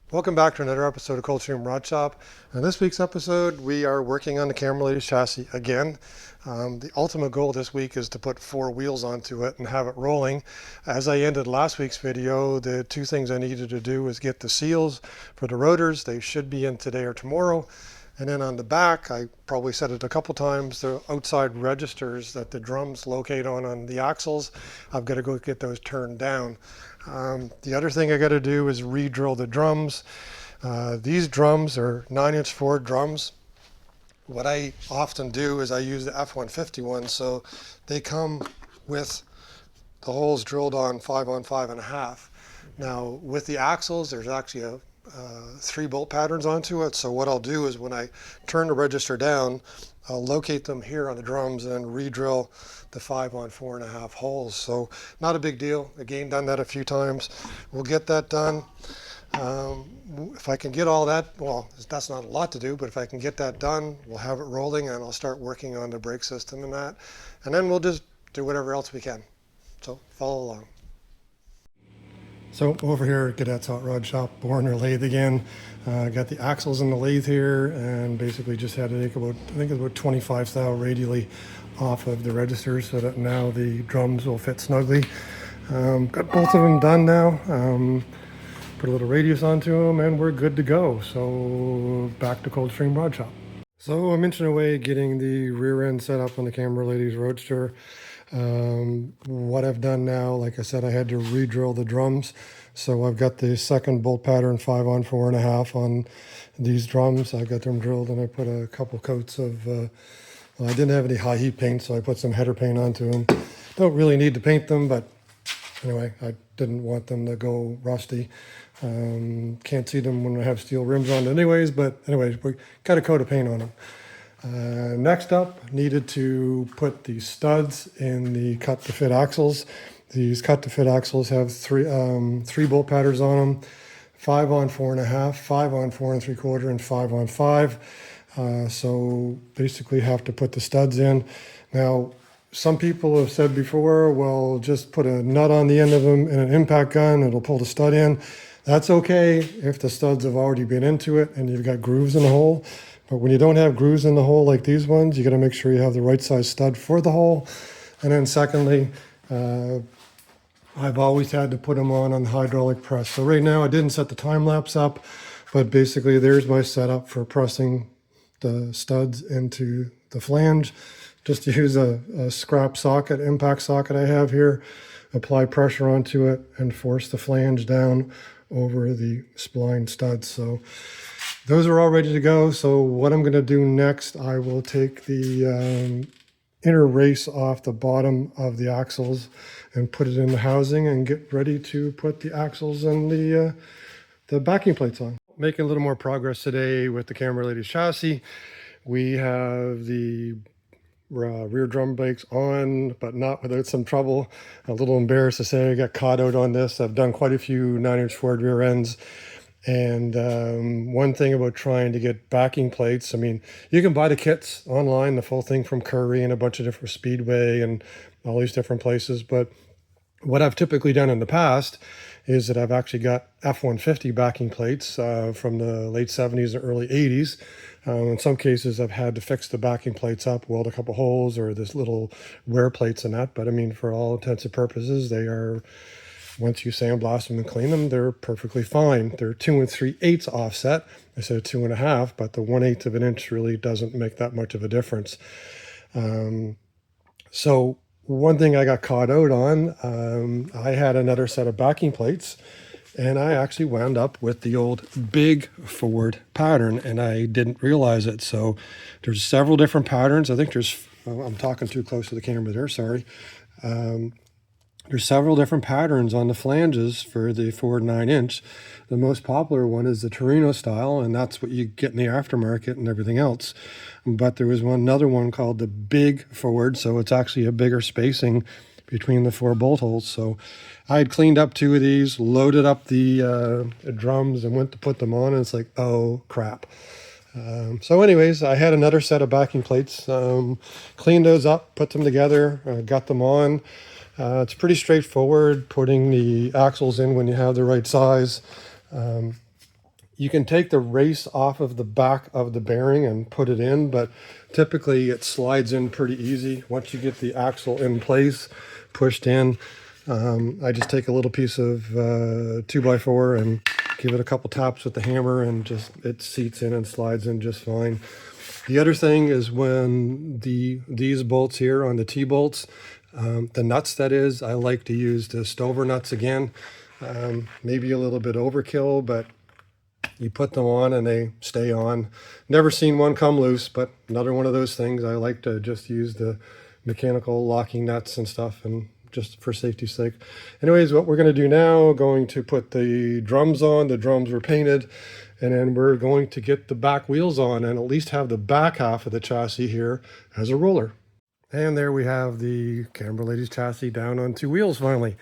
Welcome back to another episode of Coldstream Rod Shop. In this week's episode, we are working on the Camera Ladies chassis again. The ultimate goal this week is to put four wheels onto it and have it rolling. As I ended last week's video, the two things I needed to do was get the seals for the rotors. They should be in today or tomorrow. And then on the back, I probably said it a couple times, the outside registers that the drums locate on the axles, I've got to go get those turned down. The other thing I got to do is re-drill the drums. These drums are 9-inch Ford drums. What I often do is I use the F-150 ones, so they come with the holes drilled on 5 on 5.5. Now with the axles, there's actually a 3 bolt patterns onto it. So what I'll do is when I turn the register down, I'll locate them here on the drums and re-drill the 5 on 4.5 holes. So not a big deal. Again, done that a few times. We'll get that done. If I can get all that, well, that's not a lot to do, but if I can get that done, we'll have it rolling and I'll start working on the brake system and that. And then we'll just do whatever else we can. So follow along. So over here at Cadet's Hot Rod Shop, boring our lathe again. Got the axles in the lathe here and basically just had to take about, I think it's about 25 thou radially off of the registers so that now the drums will fit snugly. Got both of them done now. Put a little radius onto them and we're good to go. So back to Coldstream Rod Shop. So I'm inching away getting the rear end set up on the Camera Ladies Roadster. What I've done now, like I said, I had to re-drill the drums. So I've got the second bolt pattern 5 on 4.5 on these drums. I got them drilled and I put a couple coats of, well, I didn't have any high heat paint, so I put some header paint onto them. Don't really need to paint them, but anyway, I didn't want them to go rusty. Can't see them when I have steel rims on anyways, but anyways, we got a coat of paint on them. Next up, needed to put the studs in the cut to fit axles. These cut to fit axles have three bolt patterns on them: 5 on 4.5, 5 on 4 3/4, and 5 on 5. So basically, have to put the studs in. Now, some people have said before, well, just put a nut on the end of them and an impact gun; it'll pull the stud in. That's okay if the studs have already been into it and you've got grooves in the hole. But when you don't have grooves in the hole like these ones, you got to make sure you have the right size stud for the hole. And then secondly, I've always had to put them on the hydraulic press. So right now I didn't set the time lapse up, but basically there's my setup for pressing the studs into the flange. Just to use a scrap socket, impact socket I have here, apply pressure onto it and force the flange down over the spline studs. So those are all ready to go. So what I'm going to do next, I will take the inner race off the bottom of the axles and put it in the housing and get ready to put the axles and the backing plates on. Making a little more progress today with the Camera Ladies chassis. We have the rear drum brakes on, but not without some trouble. A little embarrassed to say I got caught out on this. I've done quite a few 9-inch Ford rear ends. And one thing about trying to get backing plates, I mean, you can buy the kits online, the full thing from Curry and a bunch of different Speedway and all these different places. But what I've typically done in the past is that I've actually got F-150 backing plates from the late 70s and early 80s. In some cases, I've had to fix the backing plates up, weld a couple holes or this little wear plates and that. But I mean, for all intents and purposes, they are, once you sandblast them and clean them, they're perfectly fine. They're 2 3/8 offset instead of 2.5, but the 1/8 of an inch really doesn't make that much of a difference. So one thing I got caught out on, I had another set of backing plates and I actually wound up with the old big Ford pattern and I didn't realize it. So there's several different patterns. I think there's, I'm talking too close to the camera there, sorry. There's several different patterns on the flanges for the Ford 9-inch. The most popular one is the Torino style, and that's what you get in the aftermarket and everything else. But there was another one called the Big Ford, so it's actually a bigger spacing between the 4 bolt holes. So I had cleaned up 2 of these, loaded up the drums and went to put them on, and it's like, oh crap. So anyways, I had another set of backing plates, cleaned those up, put them together, got them on. It's pretty straightforward putting the axles in when you have the right size. You can take the race off of the back of the bearing and put it in, but typically it slides in pretty easy. Once you get the axle in place, pushed in, I just take a little piece of 2x4 and give it a couple taps with the hammer, and just it seats in and slides in just fine. The other thing is when these bolts here on the T-bolts, the nuts that is, I like to use the Stover nuts again. Maybe a little bit overkill, but you put them on and they stay on. Never seen one come loose, but another one of those things. I like to just use the mechanical locking nuts and stuff, and just for safety's sake. Anyways, what we're going to do now, going to put the drums on. The drums were painted, and then we're going to get the back wheels on and at least have the back half of the chassis here as a roller. And there we have the Camera Ladies chassis down on 2 wheels finally.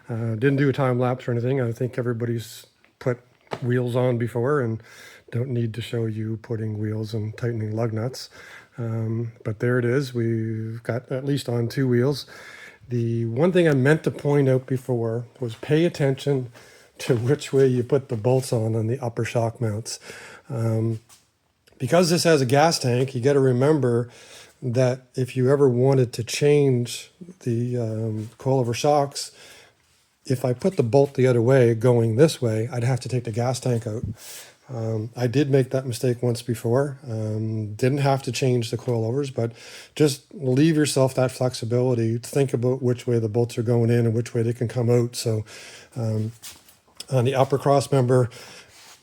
Didn't do a time lapse or anything. I think everybody's put wheels on before and don't need to show you putting wheels and tightening lug nuts. But there it is. We've got at least on 2 wheels. The one thing I meant to point out before was pay attention to which way you put the bolts on the upper shock mounts. Because this has a gas tank, you got to remember that if you ever wanted to change the coilover shocks, if I put the bolt the other way, going this way, I'd have to take the gas tank out. I did make that mistake once before. Didn't have to change the coilovers, but just leave yourself that flexibility. Think about which way the bolts are going in and which way they can come out. So on the upper cross member,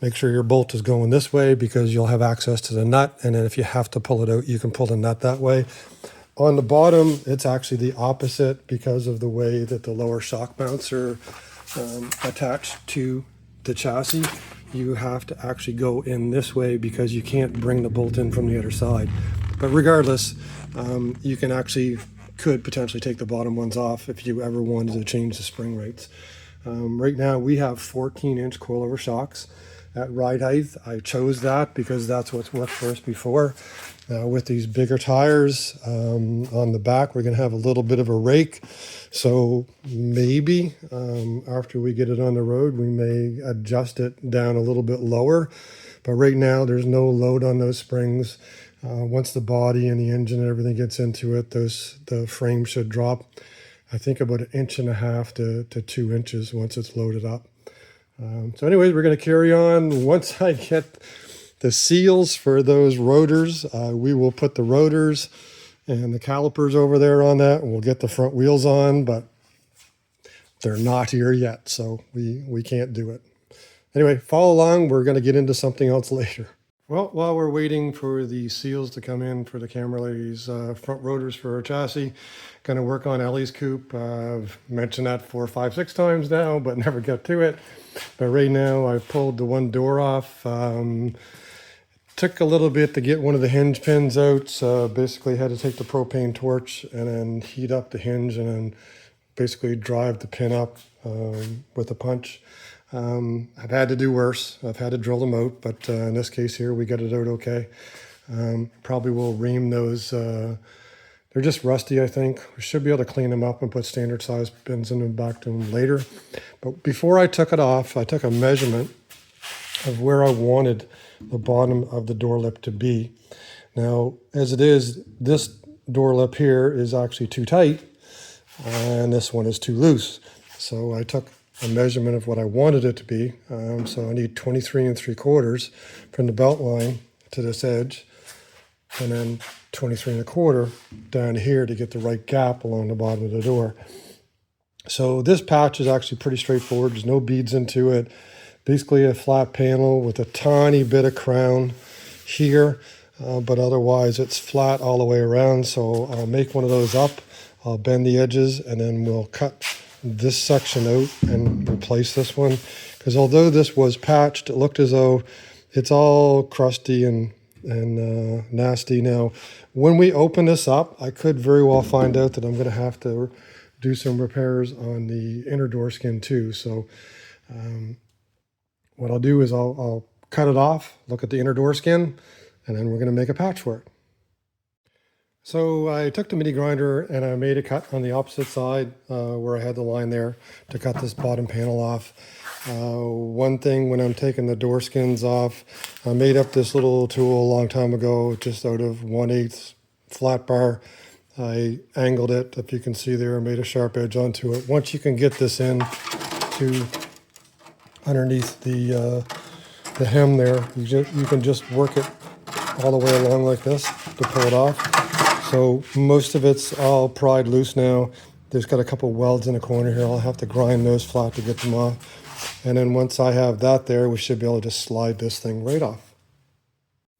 make sure your bolt is going this way because you'll have access to the nut. And then if you have to pull it out, you can pull the nut that way. On the bottom, it's actually the opposite because of the way that the lower shock mounts are attached to the chassis. You have to actually go in this way because you can't bring the bolt in from the other side. But regardless, you can actually, could potentially take the bottom ones off if you ever wanted to change the spring rates. Right now we have 14-inch coilover shocks at ride height. I chose that because that's what's worked for us before. With these bigger tires on the back, we're going to have a little bit of a rake. So maybe after we get it on the road, we may adjust it down a little bit lower. But right now, there's no load on those springs. Once the body and the engine and everything gets into it, the frame should drop, I think, about 1.5 inches to 2 inches once it's loaded up. So anyways, we're going to carry on. Once I get the seals for those rotors, we will put the rotors and the calipers over there on that, and we'll get the front wheels on, but they're not here yet, so we can't do it. Anyway, follow along. We're going to get into something else later. Well, while we're waiting for the seals to come in for the Camera Ladies front rotors for our chassis, going to work on Ellie's coupe. I've mentioned that 4, 5, 6 times now, but never got to it. But right now I pulled the one door off. Took a little bit to get one of the hinge pins out. So basically had to take the propane torch and then heat up the hinge and then basically drive the pin up with a punch. I've had to do worse. I've had to drill them out, but in this case here, we got it out okay. Probably will ream those. They're just rusty, I think. We should be able to clean them up and put standard size pins in them back to them later. But before I took it off, I took a measurement of where I wanted the bottom of the door lip to be. Now, as it is, this door lip here is actually too tight, and this one is too loose. So I took a measurement of what I wanted it to be. So I need 23 3/4 from the belt line to this edge, and then 23 1/4 down here to get the right gap along the bottom of the door. So this patch is actually pretty straightforward. There's no beads into it. Basically a flat panel with a tiny bit of crown here, but otherwise it's flat all the way around. So I'll make one of those up. I'll bend the edges, and then we'll cut this section out and replace this one. Because although this was patched, it looked as though it's all crusty and nasty. Now, when we open this up, I could very well find out that I'm going to have to do some repairs on the inner door skin too. So what I'll do is I'll cut it off, look at the inner door skin, and then we're going to make a patch for it. So I took the mini grinder and I made a cut on the opposite side where I had the line there to cut this bottom panel off. One thing when I'm taking the door skins off, I made up this little tool a long time ago just out of 1/8 flat bar. I angled it, if you can see there, I made a sharp edge onto it. Once you can get this in to underneath the hem there, you can just work it all the way along like this to pull it off. So most of it's all pried loose now. There's got a couple welds in the corner here. I'll have to grind those flat to get them off. And then once I have that there, we should be able to just slide this thing right off.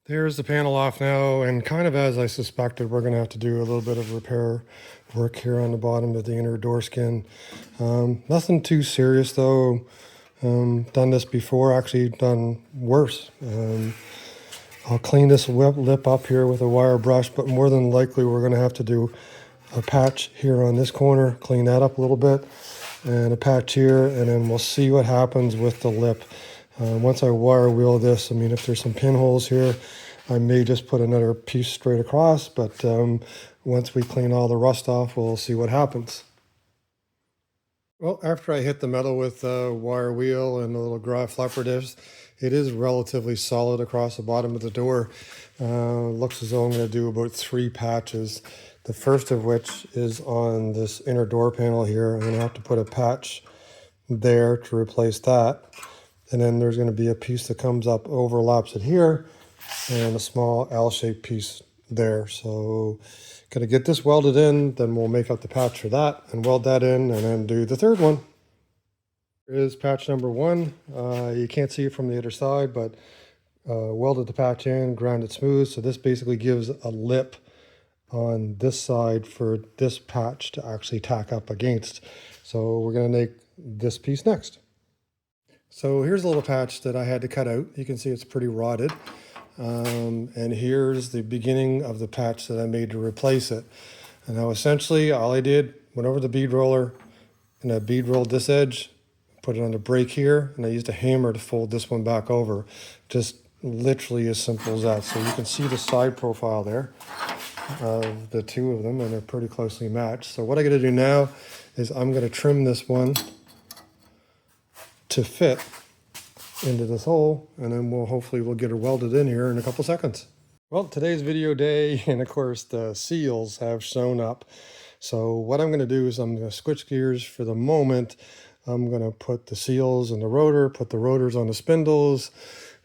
There's the panel off now, and kind of as I suspected, we're going to have to do a little bit of repair work here on the bottom of the inner door skin. Nothing too serious though. Done this before, actually done worse. I'll clean this lip up here with a wire brush, but more than likely we're going to have to do a patch here on this corner, clean that up a little bit, and a patch here, and then we'll see what happens with the lip. Once I wire wheel this, I mean, if there's some pinholes here, I may just put another piece straight across, but once we clean all the rust off, we'll see what happens. Well, after I hit the metal with a wire wheel and a little flapper disc, it is relatively solid across the bottom of the door. Looks as though I'm going to do about 3 patches. The first of which is on this inner door panel here. I'm going to have to put a patch there to replace that. And then there's going to be a piece that comes up, overlaps it here, and a small L-shaped piece there. So going to get this welded in, then we'll make up the patch for that and weld that in, and then do the third one. Here is patch number 1. You can't see it from the other side, but welded the patch in, ground it smooth. So this basically gives a lip on this side for this patch to actually tack up against. So we're going to make this piece next. So here's a little patch that I had to cut out. You can see it's pretty rotted. And here's the beginning of the patch that I made to replace it. And now essentially all I did, went over the bead roller and I bead rolled this edge, put it on the brake here, and I used a hammer to fold this one back over. Just literally as simple as that. So you can see the side profile there of the two of them, and they're pretty closely matched. So what I got to do now is I'm going to trim this one to fit into this hole, and then we'll get her welded in here in a couple seconds. Well, today's video day, and of course the seals have shown up. So what I'm going to do is I'm going to switch gears for the moment. I'm going to put the seals in the rotor, put the rotors on the spindles,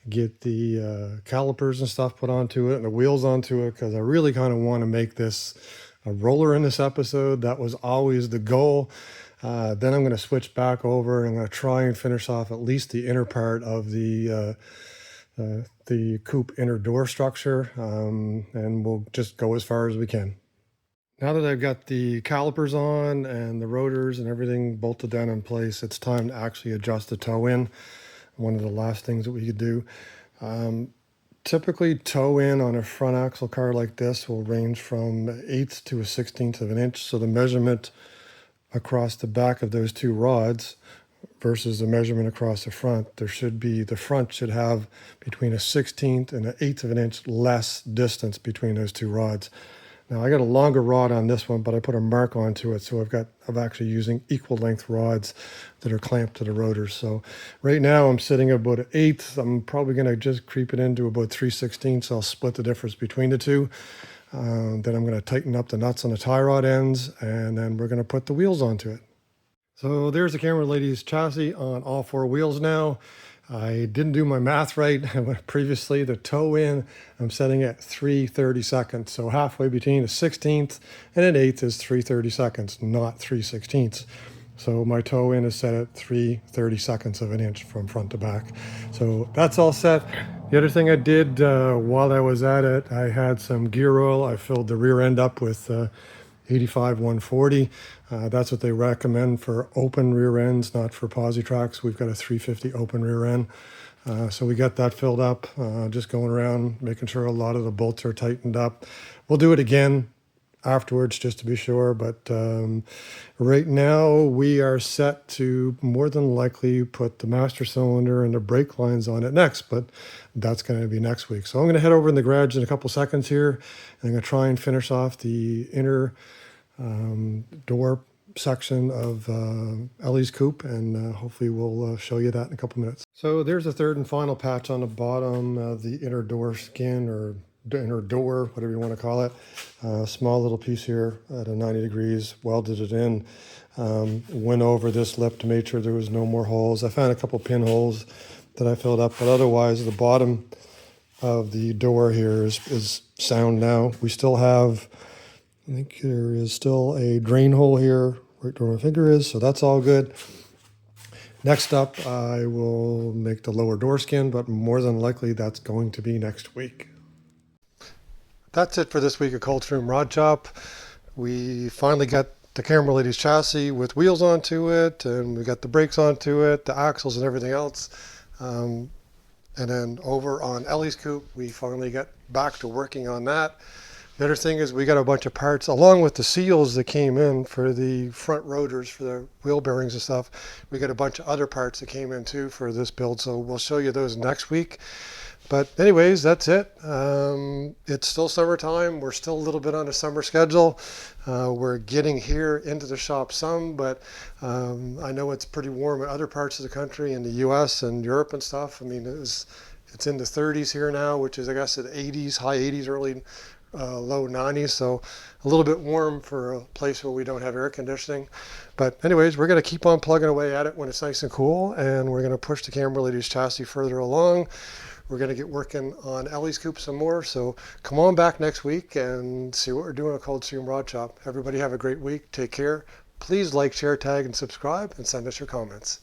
get the calipers and stuff put onto it and the wheels onto it, because I really kind of want to make this a roller in this episode. That was always the goal. Then I'm going to switch back over and I'm going to try and finish off at least the inner part of the coupe inner door structure, and we'll just go as far as we can. Now that I've got the calipers on and the rotors and everything bolted down in place, it's time to actually adjust the toe in. One of the last things that we could do. Typically toe in on a front axle car like this will range from 1/8 to 1/16 of an inch. So the measurement across the back of those two rods versus the measurement across the front, the front should have between 1/16 and 1/8 of an inch less distance between those two rods. Now I got a longer rod on this one, but I put a mark onto it, so I'm actually using equal length rods that are clamped to the rotors. So right now I'm sitting at about 1/8. I'm probably going to just creep it into about 3/16. So I'll split the difference between the two. Then I'm going to tighten up the nuts on the tie rod ends, and then we're going to put the wheels onto it. So there's the Camera Lady's chassis on all 4 wheels now. I didn't do my math right. Previously, the toe in, I'm setting at 3/32. So halfway between a 1/16 and an 1/8 is 3/32, not 3/16. So my toe in is set at 3/32 of an inch from front to back. So that's all set. The other thing I did while I was at it, I had some gear oil. I filled the rear end up with 85-140. That's what they recommend for open rear ends, not for posi tracks. We've got a 350 open rear end. So we got that filled up, just going around, making sure a lot of the bolts are tightened up. We'll do it again afterwards just to be sure. But right now we are set to more than likely put the master cylinder and the brake lines on it next, but that's going to be next week. So I'm going to head over in the garage in a couple seconds here, and I'm going to try and finish off the inner door section of Ellie's coupe, and hopefully we'll show you that in a couple minutes. So there's the third and final patch on the bottom of the inner door skin, or inner door, whatever you want to call it. Small little piece here at a 90 degrees, welded it in. Went over this lip to make sure there was no more holes. I found a couple pinholes that I filled up, but otherwise the bottom of the door here is sound now. We still have, I think there is still a drain hole here right where my finger is, so that's all good. Next up, I will make the lower door skin, but more than likely that's going to be next week. That's it for this week of Coldstream Rod Shop. We finally got the Camera Lady's chassis with wheels onto it, and we got the brakes onto it, the axles and everything else. And then over on Ellie's coupe, we finally got back to working on that. The other thing is we got a bunch of parts along with the seals that came in for the front rotors for the wheel bearings and stuff. We got a bunch of other parts that came in too for this build, so we'll show you those next week. But anyways, that's it. It's still summertime. We're still a little bit on a summer schedule. We're getting here into the shop some, but I know it's pretty warm in other parts of the country, in the US and Europe and stuff. I mean, it's in the 30s here now, which is, I guess, at 80s, high 80s, early low 90s. So a little bit warm for a place where we don't have air conditioning. But anyways, we're going to keep on plugging away at it when it's nice and cool, and we're going to push the Camera Lady's chassis further along. We're going to get working on Ellie's coupe some more, so come on back next week and see what we're doing at Coldstream Rod Shop. Everybody have a great week. Take care. Please like, share, tag, and subscribe, and send us your comments.